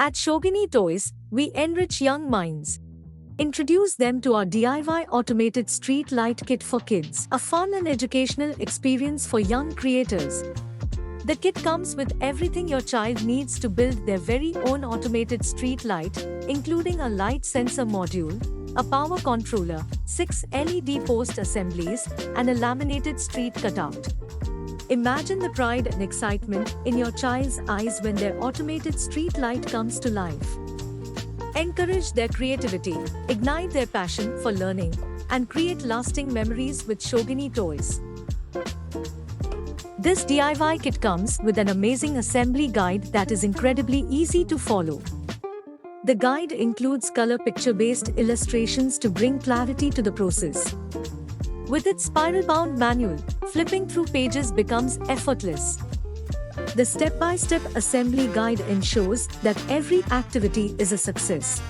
At SchoginiToys, we enrich young minds. Introduce them to our DIY automated street light kit for kids, a fun and educational experience for young creators. The kit comes with everything your child needs to build their very own automated street light, including a light sensor module, a power controller, 6 LED post assemblies, and a laminated street cutout. Imagine the pride and excitement in your child's eyes when their automated street light comes to life. Encourage their creativity, ignite their passion for learning, and create lasting memories with SchoginiToys. This DIY kit comes with an amazing assembly guide that is incredibly easy to follow. The guide includes color picture-based illustrations to bring clarity to the process. With its spiral-bound manual, flipping through pages becomes effortless. The step-by-step assembly guide ensures that every activity is a success.